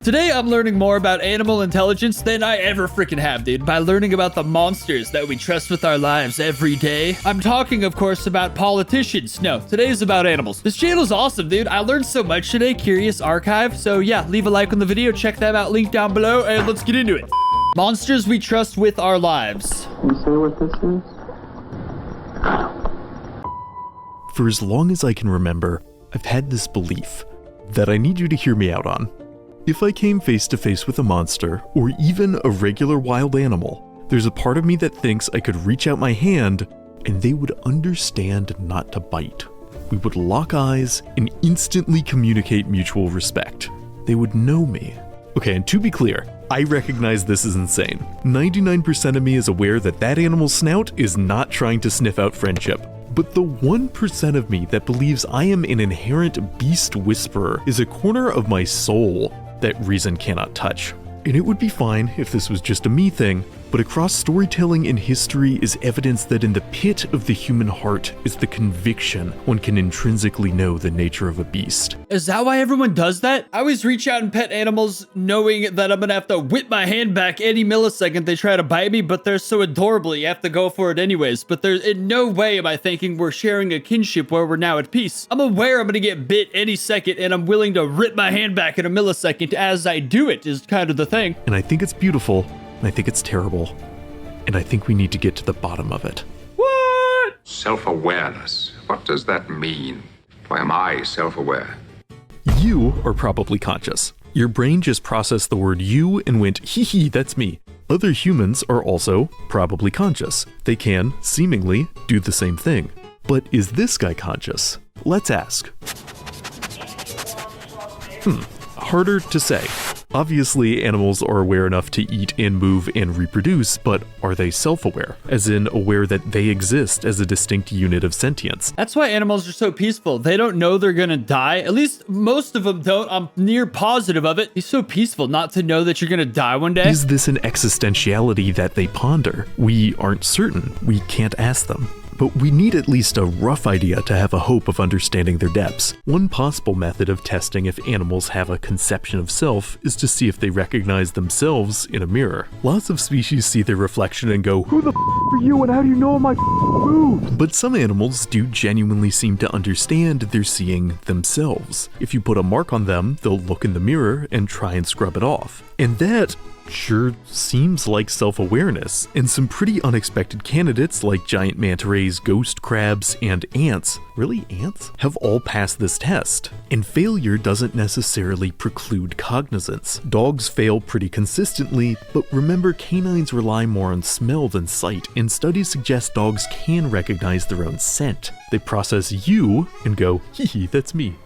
Today, I'm learning more about animal intelligence than I ever freaking have, dude, by learning about the monsters that we trust with our lives every day. I'm talking, of course, about politicians. No, today's about animals. This channel's awesome, dude. I learned so much today, Curious Archive. So yeah, leave a like on the video, check them out, link down below, and let's get into it. Monsters we trust with our lives. You say what this is? For as long as I can remember, I've had this belief that I need you to hear me out on. If I came face to face with a monster, or even a regular wild animal, there's a part of me that thinks I could reach out my hand and they would understand not to bite. We would lock eyes and instantly communicate mutual respect. They would know me. Okay, and to be clear, I recognize this is insane. 99% of me is aware that that animal's snout is not trying to sniff out friendship. But the 1% of me that believes I am an inherent beast whisperer is a corner of my soul that reason cannot touch. And it would be fine if this was just a me thing, but across storytelling and history is evidence that in the pit of the human heart is the conviction one can intrinsically know the nature of a beast. Is that why everyone does that? I always reach out and pet animals knowing that I'm gonna have to whip my hand back any millisecond they try to bite me, but they're so adorable you have to go for it anyways. But there's in no way am I thinking we're sharing a kinship where we're now at peace. I'm aware I'm gonna get bit any second and I'm willing to rip my hand back in a millisecond as I do it is kind of the thing. And I think it's beautiful. And I think it's terrible, and I think we need to get to the bottom of it. What? Self-awareness. What does that mean? Why am I self-aware? You are probably conscious. Your brain just processed the word you and went, hee hee, that's me. Other humans are also probably conscious. They can, seemingly, do the same thing. But is this guy conscious? Let's ask. Harder to say. Obviously, animals are aware enough to eat and move and reproduce, but are they self-aware? As in, aware that they exist as a distinct unit of sentience? That's why animals are so peaceful. They don't know they're gonna die. At least most of them don't. I'm near positive of it. It's so peaceful not to know that you're gonna die one day. Is this an existentiality that they ponder? We aren't certain. We can't ask them. But we need at least a rough idea to have a hope of understanding their depths. One possible method of testing if animals have a conception of self is to see if they recognize themselves in a mirror. Lots of species see their reflection and go, "Who the are you and how do you know my moves?" But some animals do genuinely seem to understand they're seeing themselves. If you put a mark on them, they'll look in the mirror and try and scrub it off. And that sure seems like self-awareness, and some pretty unexpected candidates like giant manta rays, ghost crabs, and ants, really ants, have all passed this test. And failure doesn't necessarily preclude cognizance. Dogs fail pretty consistently, but remember canines rely more on smell than sight, and studies suggest dogs can recognize their own scent. They process you and go, hee hee, that's me.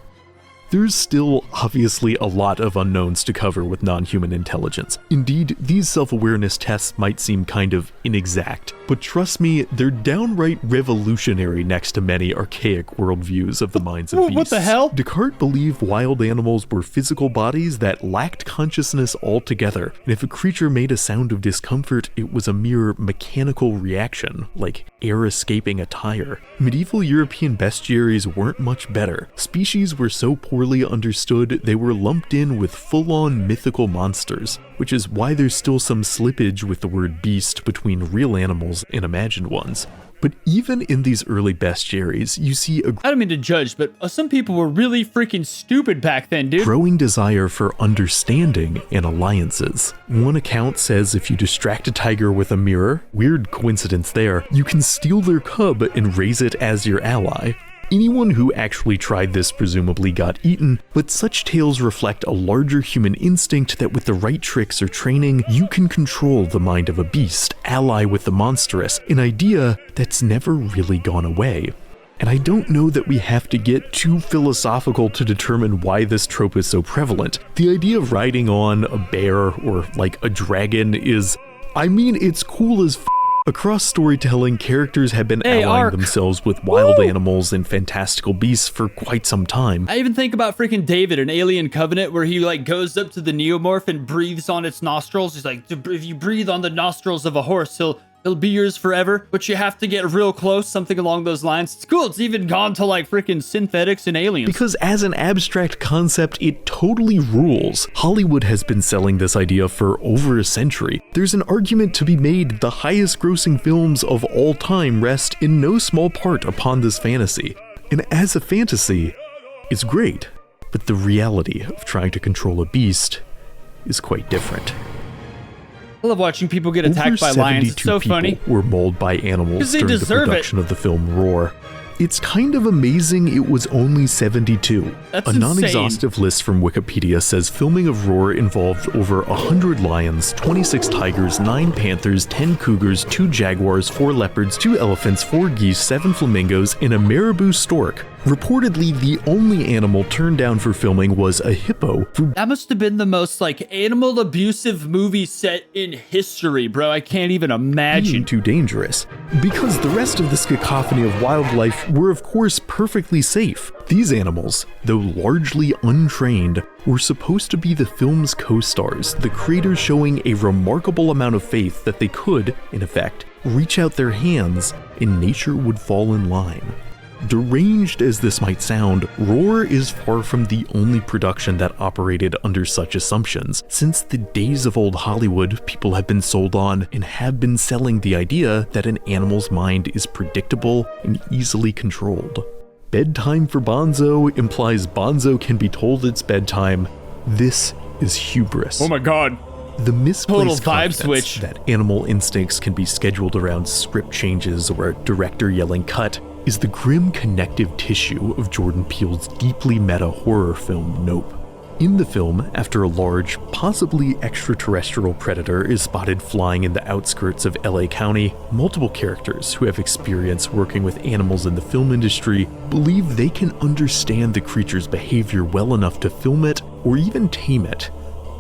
There's still obviously a lot of unknowns to cover with non-human intelligence. Indeed, these self-awareness tests might seem kind of inexact, but trust me, they're downright revolutionary next to many archaic worldviews of the minds of beasts. What the hell? Descartes believed wild animals were physical bodies that lacked consciousness altogether, and if a creature made a sound of discomfort, it was a mere mechanical reaction, like air escaping a tire. Medieval European bestiaries weren't much better. Species were so poorly understood, they were lumped in with full-on mythical monsters, which is why there's still some slippage with the word beast between real animals and imagined ones. But even in these early bestiaries, you see a I don't mean to judge, but some people were really freaking stupid back then, dude. growing desire for understanding and alliances. One account says if you distract a tiger with a mirror, weird coincidence there, you can steal their cub and raise it as your ally. Anyone who actually tried this presumably got eaten, but such tales reflect a larger human instinct that with the right tricks or training, you can control the mind of a beast, ally with the monstrous, an idea that's never really gone away. And I don't know that we have to get too philosophical to determine why this trope is so prevalent. The idea of riding on a bear or like a dragon is, I mean, it's cool as Across storytelling, characters have been allying themselves with wild animals and fantastical beasts for quite some time. I even think about freaking David in Alien Covenant, where he like goes up to the neomorph and breathes on its nostrils. He's like, if you breathe on the nostrils of a horse, he'll It'll be yours forever, but you have to get real close, something along those lines. It's cool. It's even gone to like freaking synthetics and aliens. Because as an abstract concept, it totally rules. Hollywood has been selling this idea for over a century. There's an argument to be made the highest grossing films of all time rest in no small part upon this fantasy. And as a fantasy, it's great, but the reality of trying to control a beast is quite different. I love watching people get attacked by lions. It's so funny. Were mauled by animals they during the deserve production of the film Roar. It's kind of amazing it was only 72. That's a insane. non-exhaustive list from Wikipedia says filming of Roar involved over 100 lions, 26 tigers, 9 panthers, 10 cougars, 2 jaguars, 4 leopards, 2 elephants, 4 geese, 7 flamingos, and a marabou stork. Reportedly, the only animal turned down for filming was a hippo. That must have been the most like animal abusive movie set in history, bro. I can't even imagine. Too dangerous. Because the rest of this cacophony of wildlife were of course perfectly safe. These animals, though largely untrained, were supposed to be the film's co-stars, the creators showing a remarkable amount of faith that they could, in effect, reach out their hands and nature would fall in line. Deranged as this might sound, Roar is far from the only production that operated under such assumptions. Since the days of old Hollywood, people have been sold on and have been selling the idea that an animal's mind is predictable and easily controlled. Bedtime for Bonzo implies Bonzo can be told it's bedtime. This is hubris. Oh my god. The misplaced Total vibe confidence switch. that animal instincts can be scheduled around script changes or a director yelling cut is the grim connective tissue of Jordan Peele's deeply meta horror film Nope. In the film, after a large, possibly extraterrestrial predator is spotted flying in the outskirts of LA County, multiple characters who have experience working with animals in the film industry believe they can understand the creature's behavior well enough to film it or even tame it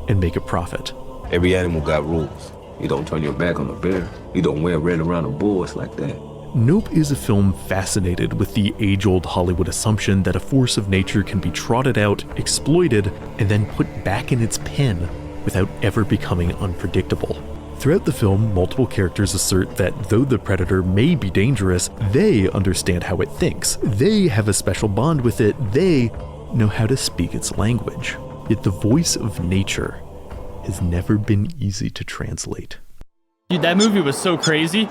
and make a profit. Every animal got rules. You don't turn your back on a bear. You don't wear red around a bull. It's like that. Nope is a film fascinated with the age-old Hollywood assumption that a force of nature can be trotted out, exploited, and then put back in its pen without ever becoming unpredictable. Throughout the film, multiple characters assert that though the predator may be dangerous, they understand how it thinks. They have a special bond with it. They know how to speak its language. Yet the voice of nature has never been easy to translate. Dude, that movie was so crazy.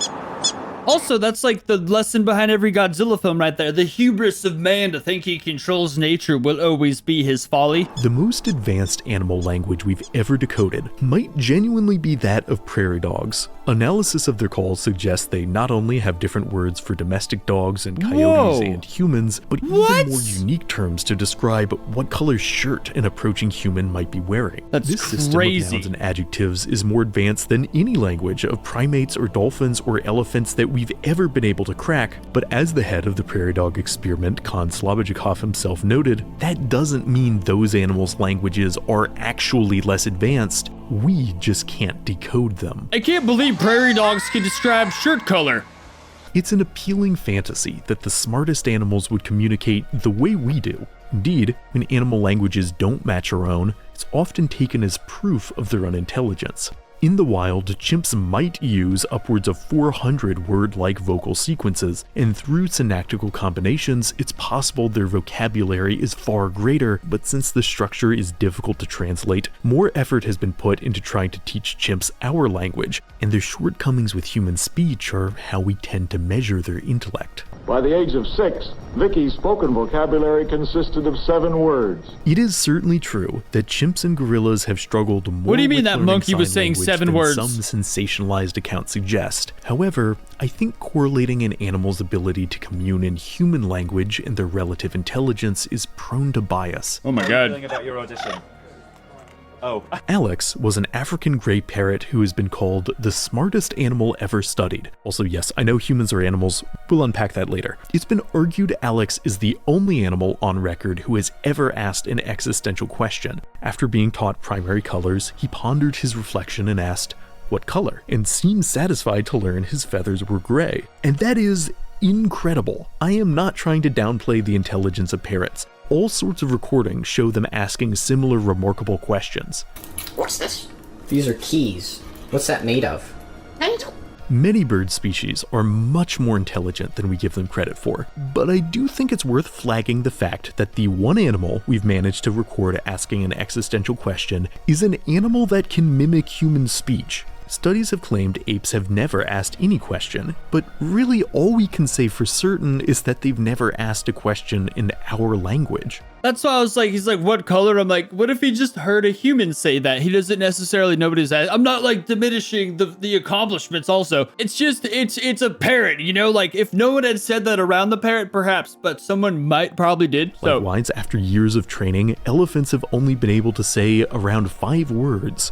Also, that's like the lesson behind every Godzilla film right there. The hubris of man to think he controls nature will always be his folly. The most advanced animal language we've ever decoded might genuinely be that of prairie dogs. Analysis of their calls suggests they not only have different words for domestic dogs and coyotes and humans, but even more unique terms to describe what color shirt an approaching human might be wearing. That's this system crazy. of nouns and adjectives is more advanced than any language of primates or dolphins or elephants that we've ever been able to crack. But as the head of the prairie dog experiment, Kon Slobodchikov himself noted, that doesn't mean those animals' languages are actually less advanced. We just can't decode them. I can't believe prairie dogs can describe shirt color. It's an appealing fantasy that the smartest animals would communicate the way we do. Indeed, when animal languages don't match our own, it's often taken as proof of their unintelligence. In the wild, chimps might use upwards of 400 word-like vocal sequences, and through synactical combinations, it's possible their vocabulary is far greater, but since the structure is difficult to translate, more effort has been put into trying to teach chimps our language, and their shortcomings with human speech are how we tend to measure their intellect. By the age of 6, Vicky's spoken vocabulary consisted of 7 words. It is certainly true that chimps and gorillas have struggled more. What do you mean with that learning monkey was sign saying language 7 than words? Some sensationalized accounts suggest. However, I think correlating an animal's ability to commune in human language and their relative intelligence is prone to bias. Oh my god. About your audition. Oh. Alex was an African gray parrot who has been called the smartest animal ever studied. Also, yes, I know humans are animals. We'll unpack that later. It's been argued Alex is the only animal on record who has ever asked an existential question. After being taught primary colors, he pondered his reflection and asked, "What color?" and seemed satisfied to learn his feathers were gray. And that is incredible. I am not trying to downplay the intelligence of parrots. All sorts of recordings show them asking similar remarkable questions. What's this? These are keys. What's that made of? Many bird species are much more intelligent than we give them credit for, but I do think it's worth flagging the fact that the one animal we've managed to record asking an existential question is an animal that can mimic human speech. Studies have claimed apes have never asked any question, but really all we can say for certain is that they've never asked a question in our language. That's why I was like, he's like, what color? I'm like, what if he just heard a human say that? He doesn't necessarily know what he's asking. I'm not like diminishing the accomplishments also. It's just, it's a parrot, you know? Like if no one had said that around the parrot, perhaps, but someone might probably did. So likewise, after years of training, elephants have only been able to say around 5 words.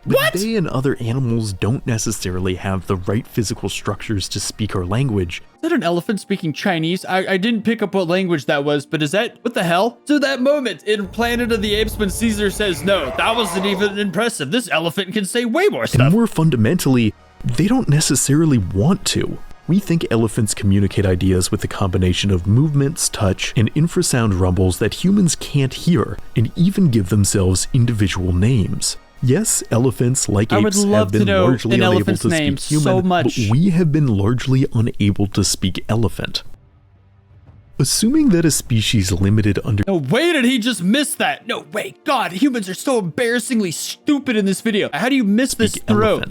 But they and other animals don't necessarily have the right physical structures to speak our language. Is that an elephant speaking Chinese? I didn't pick up what language that was, but is that, what the hell? So that moment in Planet of the Apes when Caesar says, no, that wasn't even impressive. This elephant can say way more stuff. And more fundamentally, they don't necessarily want to. We think elephants communicate ideas with a combination of movements, touch, and infrasound rumbles that humans can't hear, and even give themselves individual names. Yes, elephants, like apes, have been largely unable to speak human, but we have been largely unable to speak elephant. Assuming that a species limited under— No way did he just miss that. No way. God, humans are so embarrassingly stupid in this video. How do you miss this throw?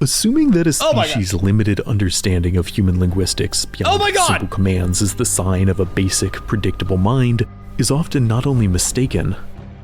Assuming that a species' limited understanding of human linguistics beyond simple commands is the sign of a basic, predictable mind is often not only mistaken,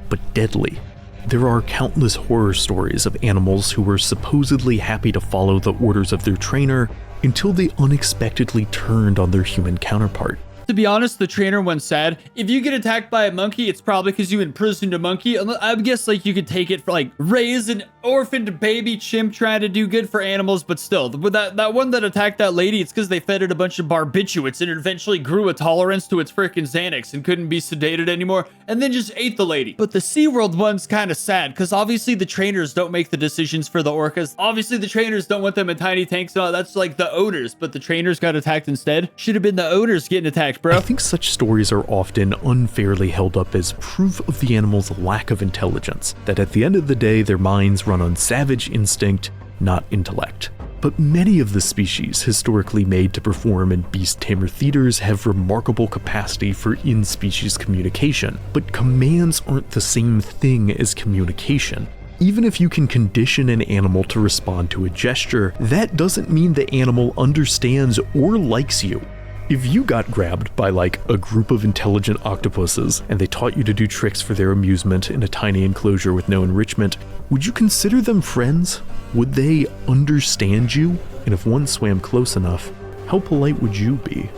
but deadly. There are countless horror stories of animals who were supposedly happy to follow the orders of their trainer until they unexpectedly turned on their human counterpart. To be honest, the trainer one's sad. If you get attacked by a monkey, it's probably because you imprisoned a monkey. I guess like you could take it for like raise an orphaned baby chimp trying to do good for animals, but still, with that one that attacked that lady, it's because they fed it a bunch of barbiturates and it eventually grew a tolerance to its freaking Xanax and couldn't be sedated anymore, and then just ate the lady. But the SeaWorld one's kind of sad because obviously the trainers don't make the decisions for the orcas. Obviously the trainers don't want them in tiny tanks. No, that's like the owners, but the trainers got attacked instead. Should have been the owners getting attacked, bro. I think such stories are often unfairly held up as proof of the animal's lack of intelligence, that at the end of the day their minds run on savage instinct, not intellect. But many of the species historically made to perform in beast tamer theaters have remarkable capacity for in-species communication, but commands aren't the same thing as communication. Even if you can condition an animal to respond to a gesture, that doesn't mean the animal understands or likes you. If you got grabbed by like a group of intelligent octopuses and they taught you to do tricks for their amusement in a tiny enclosure with no enrichment, would you consider them friends? Would they understand you? And if one swam close enough, how polite would you be?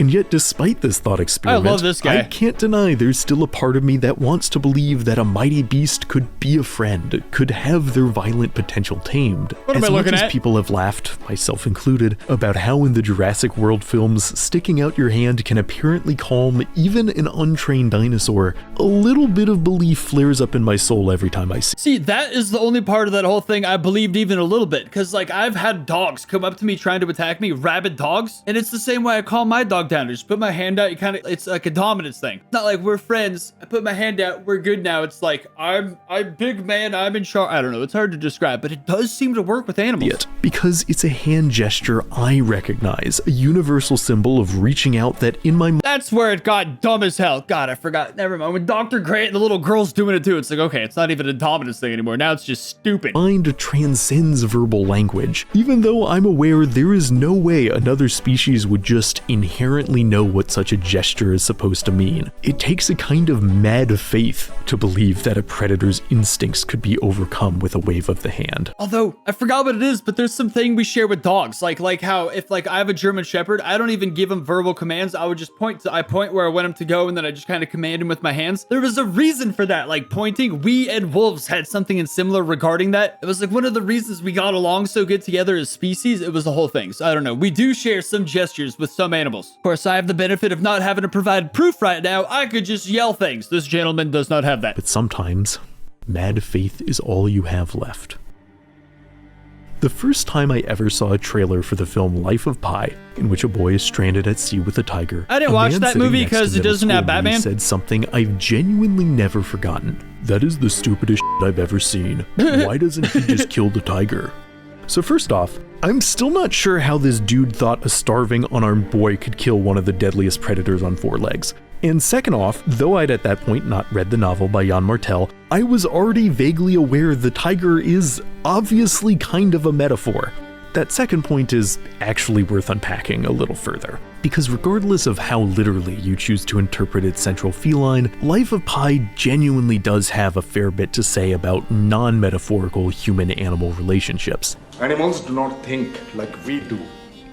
And yet, despite this thought experiment, I love this guy. I can't deny there's still a part of me that wants to believe that a mighty beast could be a friend, could have their violent potential tamed. What am I looking at? People have laughed, myself included, about how in the Jurassic World films, sticking out your hand can apparently calm even an untrained dinosaur, a little bit of belief flares up in my soul every time I see. See, that is the only part of that whole thing I believed even a little bit, because like I've had dogs come up to me trying to attack me, rabid dogs, and it's the same way I calm my dog down. I just put my hand out. It's like a dominance thing. It's not like we're friends. I put my hand out. We're good now. It's like I'm big man. I'm in charge. I don't know. It's hard to describe, but it does seem to work with animals. Because it's a hand gesture I recognize, a universal symbol of reaching out that in my mind. That's where it got dumb as hell. God, I forgot. Never mind. When Dr. Grant and the little girl's doing it too, it's like, okay, it's not even a dominance thing anymore. Now it's just stupid. Mind transcends verbal language, even though I'm aware there is no way another species would just inherently know what such a gesture is supposed to mean. It takes a kind of mad faith to believe that a predator's instincts could be overcome with a wave of the hand. Although, I forgot what it is, but there's something we share with dogs. Like how if like I have a German Shepherd, I don't even give him verbal commands. I would just point where I want him to go, and then I just kind of command him with my hands. There was a reason for that, like pointing. We and wolves had something in similar regarding that. It was like one of the reasons we got along so good together as species. It was the whole thing. So I don't know. We do share some gestures with some animals. Of course, I have the benefit of not having to provide proof right now. I could just yell things. This gentleman does not have that. But sometimes, mad faith is all you have left. The first time I ever saw a trailer for the film Life of Pi, in which a boy is stranded at sea with a tiger, I didn't watch that movie because it doesn't have Batman. Said something I've genuinely never forgotten. That is the stupidest shit I've ever seen. Why doesn't he just kill the tiger? So first off, I'm still not sure how this dude thought a starving, unarmed boy could kill one of the deadliest predators on four legs. And second off, though I'd at that point not read the novel by Jan Martel, I was already vaguely aware the tiger is obviously kind of a metaphor. That second point is actually worth unpacking a little further, because regardless of how literally you choose to interpret its central feline, Life of Pi genuinely does have a fair bit to say about non-metaphorical human-animal relationships. Animals do not think like we do,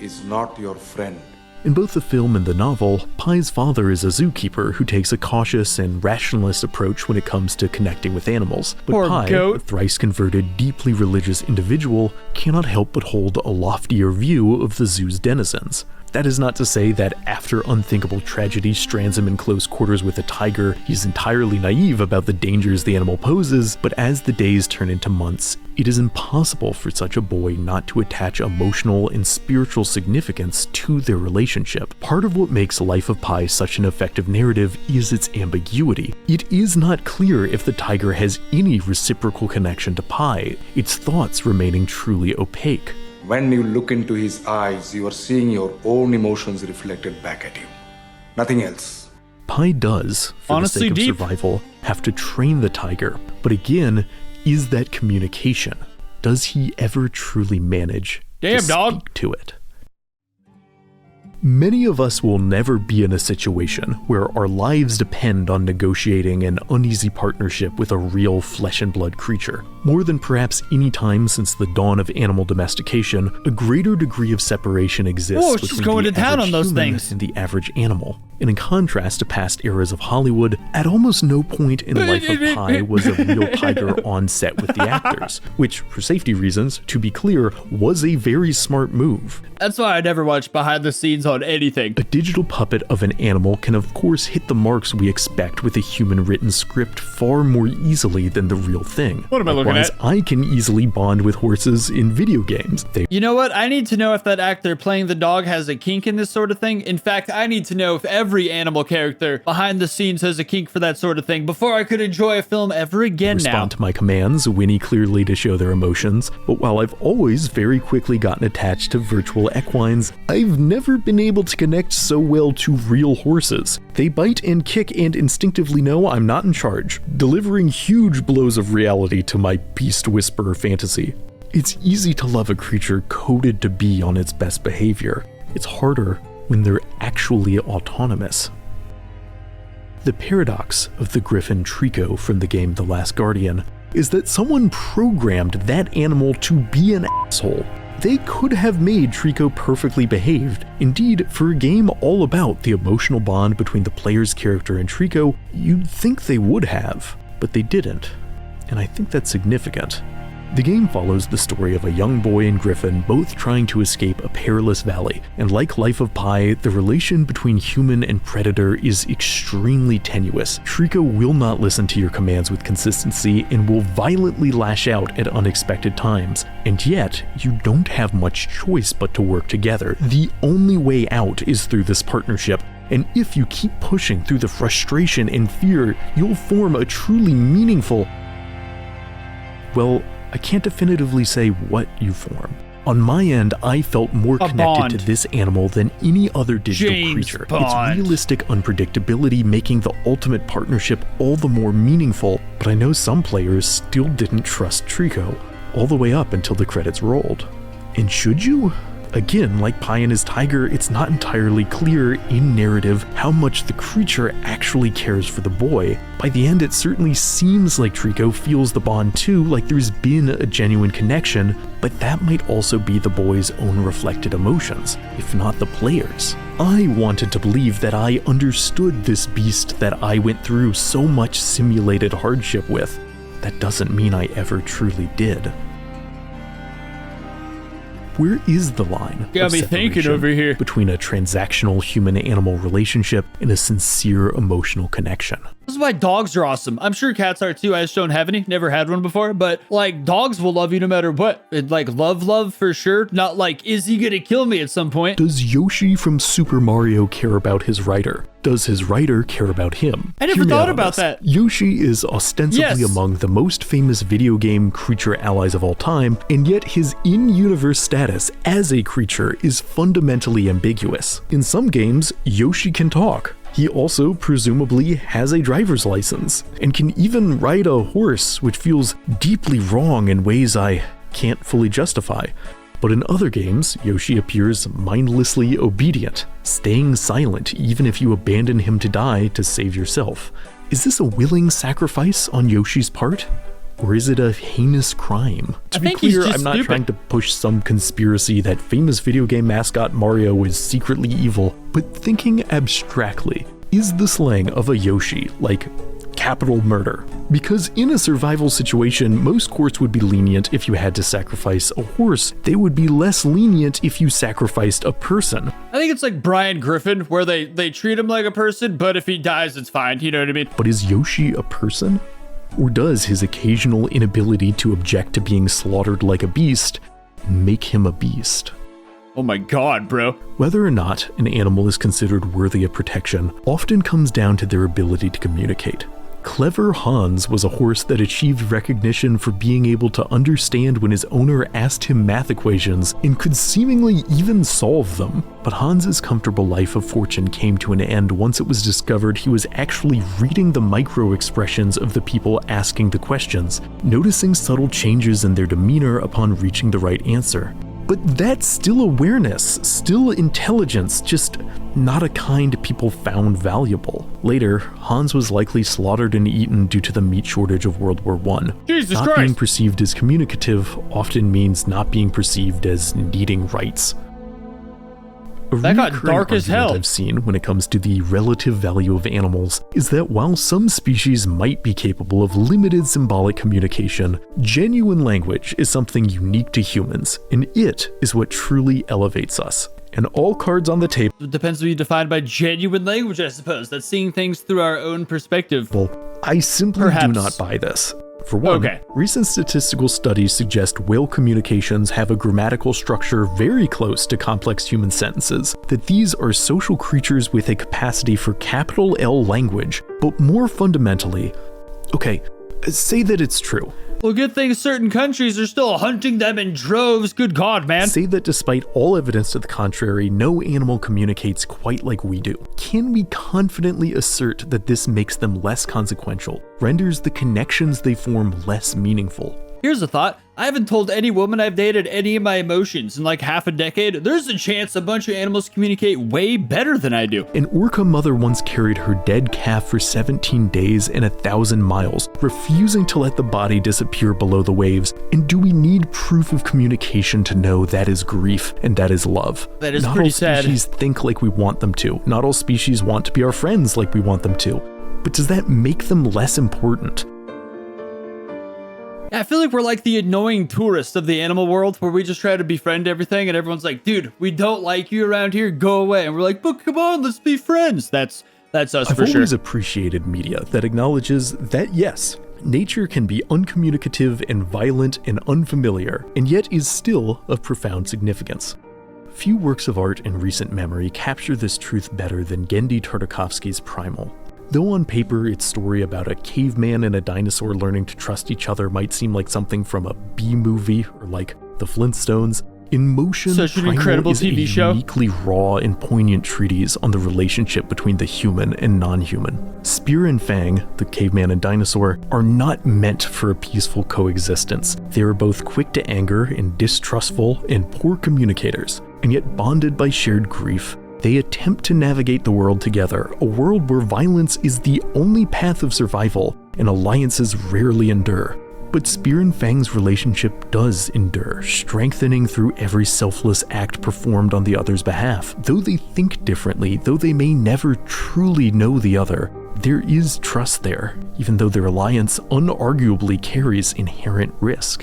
is not your friend. In both the film and the novel, Pi's father is a zookeeper who takes a cautious and rationalist approach when it comes to connecting with animals. But Poor Pi, goat. a thrice-converted, deeply religious individual, cannot help but hold a loftier view of the zoo's denizens. That is not to say that after unthinkable tragedy strands him in close quarters with a tiger, he's entirely naive about the dangers the animal poses, but as the days turn into months, it is impossible for such a boy not to attach emotional and spiritual significance to their relationship. Part of what makes Life of Pi such an effective narrative is its ambiguity. It is not clear if the tiger has any reciprocal connection to Pi, its thoughts remaining truly opaque. When you look into his eyes, you are seeing your own emotions reflected back at you. Nothing else. Pi does, for Honestly, the sake deep. of survival, have to train the tiger. But again, is that communication? Does he ever truly manage Damn, to dog. speak to it? Many of us will never be in a situation where our lives depend on negotiating an uneasy partnership with a real flesh and blood creature. More than perhaps any time since the dawn of animal domestication, a greater degree of separation exists Whoa, she's between going the to town average on those human things. and the average animal. And in contrast to past eras of Hollywood, at almost no point in Life of Pi was a real tiger on set with the actors, which, for safety reasons, to be clear, was a very smart move. That's why I never watch behind the scenes on anything. A digital puppet of an animal can of course hit the marks we expect with a human-written script far more easily than the real thing. What am I looking Likewise, at? I can easily bond with horses in video games. They You know what? I need to know if that actor playing the dog has a kink in this sort of thing. In fact, I need to know if every animal character behind the scenes has a kink for that sort of thing before I could enjoy a film ever again now. respond to my commands, whinny clearly to show their emotions, but while I've always very quickly gotten attached to virtual equines, I've never been able to connect so well to real horses. They bite and kick and instinctively know I'm not in charge, delivering huge blows of reality to my beast whisperer fantasy. It's easy to love a creature coded to be on its best behavior. It's harder when they're actually autonomous. The paradox of the griffin Trico from the game The Last Guardian is that someone programmed that animal to be an asshole. They could have made Trico perfectly behaved. Indeed, for a game all about the emotional bond between the player's character and Trico, you'd think they would have, but they didn't. And I think that's significant. The game follows the story of a young boy and griffin both trying to escape a perilous valley, and like Life of Pi, the relation between human and predator is extremely tenuous. Trico will not listen to your commands with consistency and will violently lash out at unexpected times, and yet you don't have much choice but to work together. The only way out is through this partnership, and if you keep pushing through the frustration and fear, you'll form a truly meaningful... Well, I can't definitively say what you form. On my end, I felt more connected bond. to this animal than any other digital James creature. Bond. Its realistic unpredictability making the ultimate partnership all the more meaningful, but I know some players still didn't trust Trico, all the way up until the credits rolled. And should you? Again, like Pi and his tiger, it's not entirely clear in narrative how much the creature actually cares for the boy. By the end, it certainly seems like Trico feels the bond too, like there's been a genuine connection, but that might also be the boy's own reflected emotions, if not the player's. I wanted to believe that I understood this beast that I went through so much simulated hardship with. That doesn't mean I ever truly did. Where is the line Got of me thinking separation over here. between a transactional human-animal relationship and a sincere emotional connection? This is why dogs are awesome. I'm sure cats are too. I just don't have any. Never had one before. But like dogs will love you no matter what. Like love for sure. Not like, is he gonna kill me at some point? Does Yoshi from Super Mario care about his rider? Does his rider care about him? I never thought about that. Yoshi is ostensibly Yes. among the most famous video game creature allies of all time, and yet his in-universe status as a creature is fundamentally ambiguous. In some games, Yoshi can talk. He also presumably has a driver's license, and can even ride a horse, which feels deeply wrong in ways I can't fully justify. But in other games, Yoshi appears mindlessly obedient, staying silent even if you abandon him to die to save yourself. Is this a willing sacrifice on Yoshi's part? Or is it a heinous crime? To be clear, I'm not trying to push some conspiracy that famous video game mascot Mario is secretly evil, but thinking abstractly, is the slaying of a Yoshi like capital murder? Because in a survival situation, most courts would be lenient if you had to sacrifice a horse. They would be less lenient if you sacrificed a person. I think it's like Brian Griffin, where they treat him like a person, but if he dies, it's fine. You know what I mean? But is Yoshi a person? Or does his occasional inability to object to being slaughtered like a beast make him a beast? Oh my god, bro. Whether or not an animal is considered worthy of protection often comes down to their ability to communicate. Clever Hans was a horse that achieved recognition for being able to understand when his owner asked him math equations and could seemingly even solve them. But Hans's comfortable life of fortune came to an end once it was discovered he was actually reading the micro-expressions of the people asking the questions, noticing subtle changes in their demeanor upon reaching the right answer. But that's still awareness, still intelligence, just not a kind people found valuable. Later, Hans was likely slaughtered and eaten due to the meat shortage of World War I. Jesus Not Christ. being perceived as communicative often means not being perceived as needing rights. A That got recurring dark as argument hell. I've seen when it comes to the relative value of animals is that while some species might be capable of limited symbolic communication, genuine language is something unique to humans, and it is what truly elevates us. And all cards on the table. It depends what you define by genuine language, I suppose. That's seeing things through our own perspective. I simply Perhaps. do not buy this. For one, Okay. recent statistical studies suggest whale communications have a grammatical structure very close to complex human sentences, that these are social creatures with a capacity for capital L language, but more fundamentally, okay, say that it's true. Well, good thing certain countries are still hunting them in droves. Good God, man. Say that despite all evidence to the contrary, no animal communicates quite like we do. Can we confidently assert that this makes them less consequential, renders the connections they form less meaningful? Here's a thought. I haven't told any woman I've dated any of my emotions in like half a decade. There's a chance a bunch of animals communicate way better than I do. An orca mother once carried her dead calf for 17 days and 1,000 miles, refusing to let the body disappear below the waves. And do we need proof of communication to know that is grief and that is love? That is Not pretty all sad. species think like we want them to. Not all species want to be our friends like we want them to. But does that make them less important? I feel like we're like the annoying tourist of the animal world, where we just try to befriend everything and everyone's like, dude, we don't like you around here, go away. And we're like, but come on, let's be friends. That's us I've for sure. always appreciated media that acknowledges that yes, nature can be uncommunicative and violent and unfamiliar, and yet is still of profound significance. Few works of art in recent memory capture this truth better than Genndy Tartakovsky's Primal. Though on paper its story about a caveman and a dinosaur learning to trust each other might seem like something from a B-movie or like The Flintstones, in motion, Such an Primal incredible is TV a show. uniquely raw and poignant treatise on the relationship between the human and non-human. Spear and Fang, the caveman and dinosaur, are not meant for a peaceful coexistence. They are both quick to anger and distrustful and poor communicators, and yet bonded by shared grief. They attempt to navigate the world together, a world where violence is the only path of survival and alliances rarely endure. But Spear and Fang's relationship does endure, strengthening through every selfless act performed on the other's behalf. Though they think differently, though they may never truly know the other, there is trust there, even though their alliance unarguably carries inherent risk.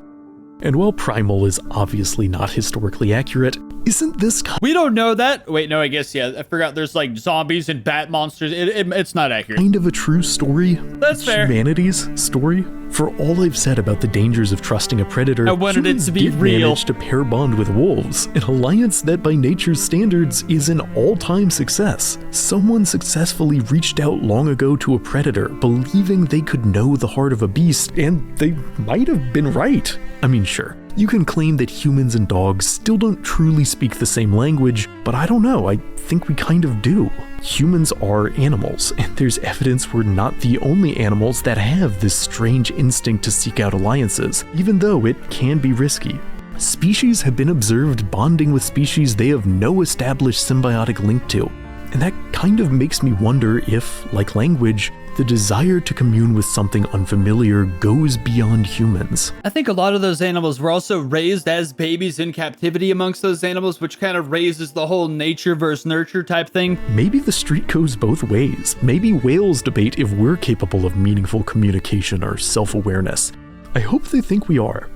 And while Primal is obviously not historically accurate, Isn't this We don't know that. Wait, no, I guess, yeah. I forgot there's like zombies and bat monsters. It's not accurate. kind of a true story? That's fair. Humanity's story? For all I've said about the dangers of trusting a predator, I wanted it humans to be did real. manage to pair bond with wolves, an alliance that by nature's standards is an all-time success. Someone successfully reached out long ago to a predator, believing they could know the heart of a beast, and they might have been right. I mean, sure, you can claim that humans and dogs still don't truly speak the same language, but I don't know, I think we kind of do. Humans are animals, and there's evidence we're not the only animals that have this strange instinct to seek out alliances, even though it can be risky. Species have been observed bonding with species they have no established symbiotic link to, and that kind of makes me wonder if, like language, the desire to commune with something unfamiliar goes beyond humans. I think a lot of those animals were also raised as babies in captivity amongst those animals, which kind of raises the whole nature versus nurture type thing. Maybe the street goes both ways. Maybe whales debate if we're capable of meaningful communication or self-awareness. I hope they think we are.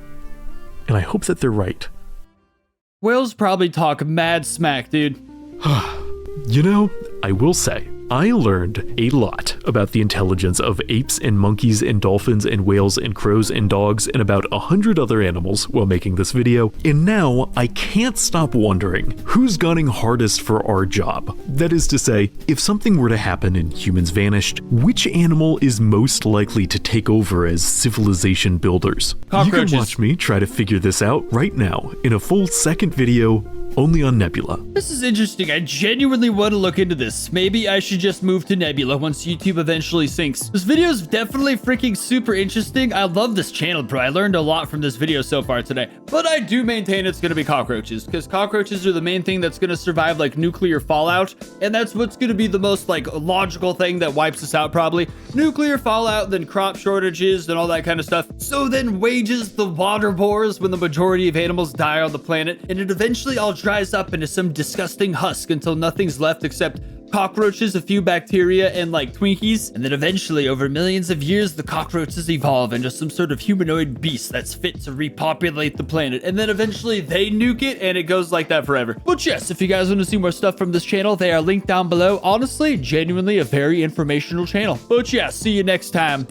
And I hope that they're right. Whales probably talk mad smack, dude. You know, I will say, I learned a lot about the intelligence of apes and monkeys and dolphins and whales and crows and dogs and about 100 other animals while making this video, and now I can't stop wondering who's gunning hardest for our job. That is to say, if something were to happen and humans vanished, which animal is most likely to take over as civilization builders? Cockroaches. You can watch me try to figure this out right now in a full second video only on Nebula. This is interesting. I genuinely want to look into this. Maybe I should just move to Nebula once YouTube eventually sinks. This video is definitely freaking super interesting. I love this channel, bro. I learned a lot from this video so far today. But I do maintain it's going to be cockroaches, because cockroaches are the main thing that's going to survive like nuclear fallout. And that's what's going to be the most like logical thing that wipes us out probably. Nuclear fallout, then crop shortages and all that kind of stuff. So then wages the water wars when the majority of animals die on the planet. And it eventually all dries up into some disgusting husk until nothing's left except cockroaches, a few bacteria, and like Twinkies. And then eventually, over millions of years, the cockroaches evolve into some sort of humanoid beast that's fit to repopulate the planet. And then eventually they nuke it, and it goes like that forever. But yes, if you guys want to see more stuff from this channel, they are linked down below. Honestly, genuinely a very informational channel. But yeah, see you next time.